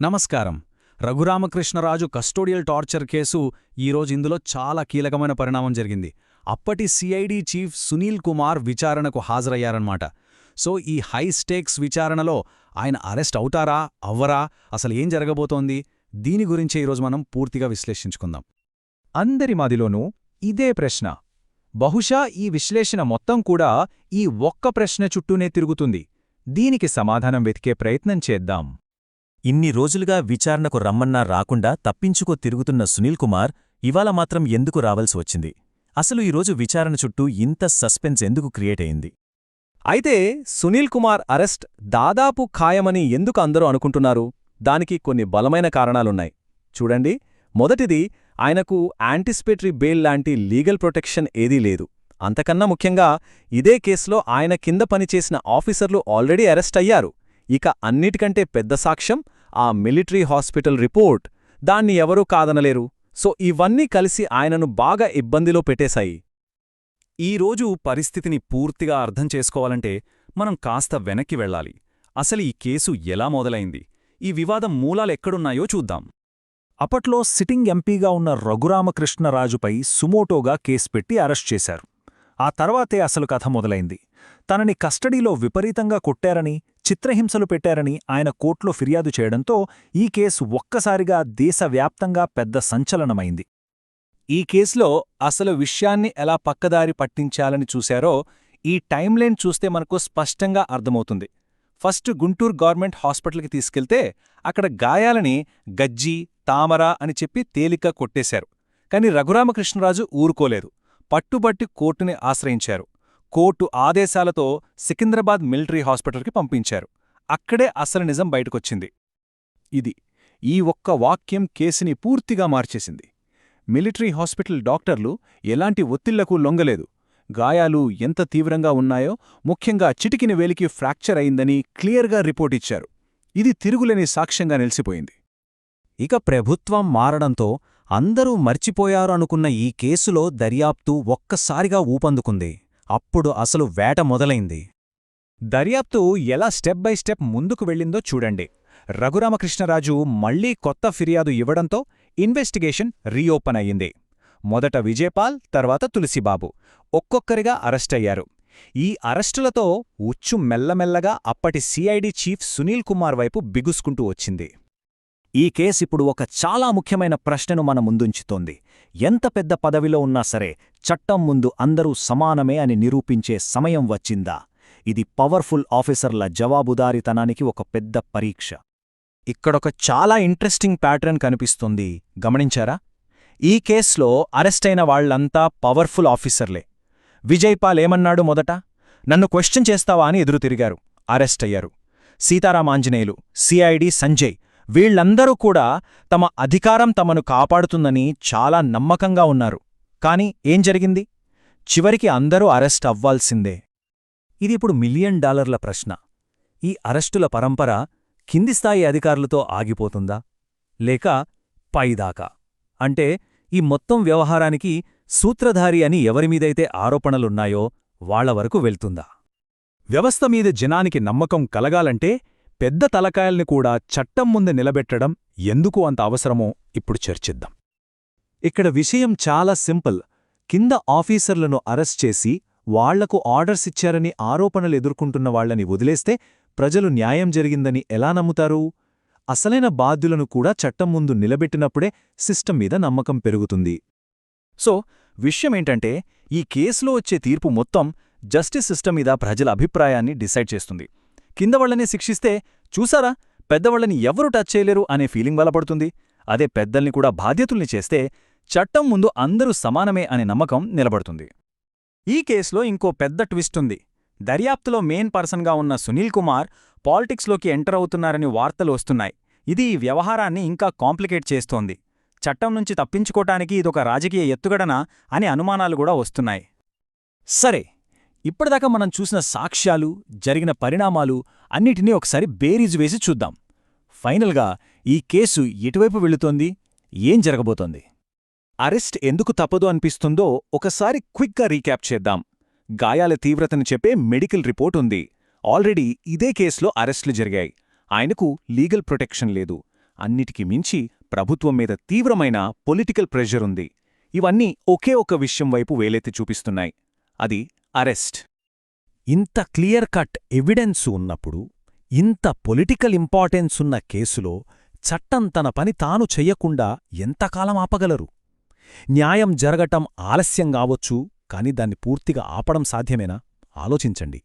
నమస్కారం. Raghuramakrishnaraju custodial torture case ఈరోజు ఇందులో చాలా కీలకమైన పరిణామం జరిగింది. అప్పటి సిఐడి చీఫ్ సునీల్ కుమార్ విచారణకు హాజరయ్యారన్నమాట. సో ఈ హై స్టేక్స్ విచారణలో ఆయన అరెస్ట్ అవుతారా అవ్వరా, అసలేం జరగబోతోంది, దీని గురించే ఈరోజు మనం పూర్తిగా విశ్లేషించుకుందాం. అందరి మదిలోనూ ఇదే ప్రశ్న. బహుశా ఈ విశ్లేషణ మొత్తం కూడా ఈ ఒక్క ప్రశ్న చుట్టూనే తిరుగుతుంది. దీనికి సమాధానం వెతికే ప్రయత్నం చేద్దాం. ఇన్ని రోజులుగా విచారణకు రమ్మన్నా రాకుండా తప్పించుకో తిరుగుతున్న సునీల్ కుమార్ ఇవాళ మాత్రం ఎందుకు రావాల్సి వచ్చింది? అసలు ఈరోజు విచారణ చుట్టూ ఇంత సస్పెన్స్ ఎందుకు క్రియేట్ అయింది? అయితే సునీల్ కుమార్ అరెస్ట్ దాదాపు ఖాయమని ఎందుకు అందరూ అనుకుంటున్నారు? దానికి కొన్ని బలమైన కారణాలున్నాయి. చూడండి, మొదటిది, ఆయనకు యాంటిసిపేటరీ బెయిల్ లాంటి లీగల్ ప్రొటెక్షన్ ఏదీ లేదు. అంతకన్నా ముఖ్యంగా ఇదే కేసులో ఆయన కింద పనిచేసిన ఆఫీసర్లు ఆల్రెడీ అరెస్ట్ అయ్యారు. ఇక అన్నిటికంటే పెద్ద సాక్ష్యం ఆ మిలిటరీ హాస్పిటల్ రిపోర్ట్. దాన్ని ఎవరూ కాదనలేరు. సో ఇవన్నీ కలిసి ఆయనను బాగా ఇబ్బందిలో పెట్టేశాయి. ఈరోజు పరిస్థితిని పూర్తిగా అర్థం చేసుకోవాలంటే మనం కాస్త వెనక్కి వెళ్ళాలి. అసలు ఈ కేసు ఎలా మొదలైంది, ఈ వివాదం మూలాలెక్కడున్నాయో చూద్దాం. అప్పట్లో సిట్టింగ్ ఎంపీగా ఉన్న రఘురామకృష్ణరాజుపై సుమోటోగా కేసు పెట్టి అరెస్ట్ చేశారు. ఆ తర్వాతే అసలు కథ మొదలైంది. తనని కస్టడీలో విపరీతంగా కొట్టారని, చిత్రహింసలు పెట్టారని ఆయన కోర్టులో ఫిర్యాదు చేయడంతో ఈ కేసు ఒక్కసారిగా దేశవ్యాప్తంగా పెద్ద సంచలనమైంది. ఈ కేసులో అసలు విషయాన్ని ఎలా పక్కదారి పట్టించాలని చూశారో ఈ టైమ్లైన్ చూస్తే మనకు స్పష్టంగా అర్థమవుతుంది. ఫస్ట్ గుంటూరు గవర్నమెంట్ హాస్పిటల్కి తీసుకెళ్తే అక్కడ గాయాలని గజ్జి, తామర అని చెప్పి తేలిక కొట్టేశారు. కాని రఘురామకృష్ణరాజు ఊరుకోలేదు. పట్టుబట్టి కోర్టుని ఆశ్రయించారు. కోర్టు ఆదేశాలతో సికింద్రాబాద్ మిలిటరీ హాస్పిటల్కి పంపించారు. అక్కడే అసలు నిజం బయటకొచ్చింది. ఈ ఒక్క వాక్యం కేసుని పూర్తిగా మార్చేసింది. మిలిటరీ హాస్పిటల్ డాక్టర్లు ఎలాంటి ఒత్తిళ్లకు లొంగలేదు. గాయాలు ఎంత తీవ్రంగా ఉన్నాయో, ముఖ్యంగా చిటికిన వేలికి ఫ్రాక్చర్ అయిందని క్లియర్గా రిపోర్టిచ్చారు. ఇది తిరుగులేని సాక్ష్యంగా నిలిచిపోయింది. ఇక ప్రభుత్వం మారడంతో అందరూ మర్చిపోయారు అనుకున్న ఈ కేసులో దర్యాప్తు ఒక్కసారిగా ఊపందుకుంది. అప్పుడు అసలు వేట మొదలైంది. దర్యాప్తు ఎలా స్టెప్ బై స్టెప్ ముందుకు వెళ్ళిందో చూడండి. రఘురామకృష్ణరాజు మళ్లీ కొత్త ఫిర్యాదు ఇవ్వడంతో ఇన్వెస్టిగేషన్ రీఓపెన్ అయ్యింది. మొదట విజయపాల్, తర్వాత తులసిబాబు ఒక్కొక్కరిగా అరెస్టయ్యారు. ఈ అరెస్టులతో ఉచ్చు మెల్లమెల్లగా అప్పటి సిఐడి చీఫ్ సునీల్ కుమార్ వైపు బిగుసుకుంటూ వచ్చింది. ఈ కేసిప్పుడు ఒక చాలా ముఖ్యమైన ప్రశ్నను మన ముందుంచుతోంది. ఎంత పెద్ద పదవిలో ఉన్నా సరే చట్టం ముందు అందరూ సమానమే అని నిరూపించే సమయం వచ్చిందా? ఇది పవర్ఫుల్ ఆఫీసర్ల జవాబుదారీతనానికి ఒక పెద్ద పరీక్ష. ఇక్కడొక చాలా ఇంట్రెస్టింగ్ ప్యాటర్న్ కనిపిస్తుంది, గమనించారా? ఈ కేసులో అరెస్టైన వాళ్లంతా పవర్ఫుల్ ఆఫీసర్లే. విజయ్పాల్ ఏమన్నాడు మొదట? నన్ను క్వశ్చన్ చేస్తావా అని ఎదురుతిరిగారు. అరెస్టయ్యారు. సీతారామాంజనేయులు, సిఐడి సంజయ్ వీళ్లందరూ కూడా తమ అధికారం తమను కాపాడుతుందని చాలా నమ్మకంగా ఉన్నారు. కాని ఏం జరిగింది? చివరికి అందరూ అరెస్ట్ అవ్వాల్సిందే. ఇదిప్పుడు $1 మిలియన్ ప్రశ్న. ఈ అరెస్టుల పరంపర కింది స్థాయి అధికారులతో ఆగిపోతుందా, లేక పైదాకా, అంటే ఈ మొత్తం వ్యవహారానికి సూత్రధారి అని ఎవరిమీదైతే ఆరోపణలున్నాయో వాళ్ల వరకు వెళ్తుందా? వ్యవస్థ మీద జనానికి నమ్మకం కలగాలంటే పెద్ద తలకాయల్ని కూడా చట్టం ముందు నిలబెట్టడం ఎందుకు అంత అవసరమో ఇప్పుడు చర్చిద్దాం. ఇక్కడ విషయం చాలా సింపుల్. కింద ఆఫీసర్లను అరెస్ట్ చేసి వాళ్లకు ఆర్డర్స్ ఇచ్చారని ఆరోపణలు ఎదుర్కొంటున్న వాళ్లని వదిలేస్తే ప్రజలు న్యాయం జరిగిందని ఎలా నమ్ముతారు? అసలైన బాధ్యులను కూడా చట్టం ముందు నిలబెట్టినప్పుడే సిస్టమ్ మీద నమ్మకం పెరుగుతుంది. సో విషయమేంటంటే, ఈ కేసులో వచ్చే తీర్పు మొత్తం జస్టిస్ సిస్టమ్ మీద ప్రజల అభిప్రాయాన్ని డిసైడ్ చేస్తుంది. కిందవాళ్లనే శిక్షిస్తే చూసారా, పెద్దవాళ్లని ఎవరూ టచ్ చేయలేరు అనే ఫీలింగ్ బలపడుతుంది. అదే పెద్దల్ని కూడా బాధ్యతుల్ని చేస్తే చట్టం ముందు అందరూ సమానమే అనే నమ్మకం నిలబడుతుంది. ఈ కేసులో ఇంకో పెద్ద ట్విస్ట్ ఉంది. దర్యాప్తులో మెయిన్ పర్సన్గా ఉన్న సునీల్ కుమార్ పాలిటిక్స్లోకి ఎంటర్ అవుతున్నారని వార్తలు వస్తున్నాయి. ఇది ఈ వ్యవహారాన్ని ఇంకా కాంప్లికేట్ చేస్తోంది. చట్టం నుంచి తప్పించుకోటానికి ఇదొక రాజకీయ ఎత్తుగడనా అని అనుమానాలు కూడా వస్తున్నాయి. సరే, ఇప్పటిదాకా మనం చూసిన సాక్ష్యాలు, జరిగిన పరిణామాలు అన్నిటినీ ఒకసారి బేరీజు వేసి చూద్దాం. ఫైనల్గా ఈ కేసు ఎటువైపు వెళుతోంది, ఏం జరగబోతోంది? అరెస్ట్ ఎందుకు తప్పదు అనిపిస్తుందో ఒకసారి క్విక్గా రీక్యాప్ చేద్దాం. గాయాల తీవ్రతను చెప్పే మెడికల్ రిపోర్ట్ ఉంది. ఆల్రెడీ ఇదే కేసులో అరెస్టులు జరిగాయి. ఆయనకు లీగల్ ప్రొటెక్షన్ లేదు. అన్నిటికీ మించి ప్రభుత్వం మీద తీవ్రమైన పొలిటికల్ ప్రెషర్ ఉంది. ఇవన్నీ ఒకే ఒక విషయం వైపు వేలెత్తి చూపిస్తున్నాయి. అది అరెస్ట్. ఇంత క్లియర్ కట్ ఎవిడెన్సు ఉన్నప్పుడు, ఇంత పొలిటికల్ ఇంపార్టెన్స్ ఉన్న కేసులో చట్టం తన పని తాను చెయ్యకుండా ఎంతకాలం ఆపగలరు? న్యాయం జరగటం ఆలస్యం కావొచ్చు, కాని దాన్ని పూర్తిగా ఆపడం సాధ్యమేనా? ఆలోచించండి.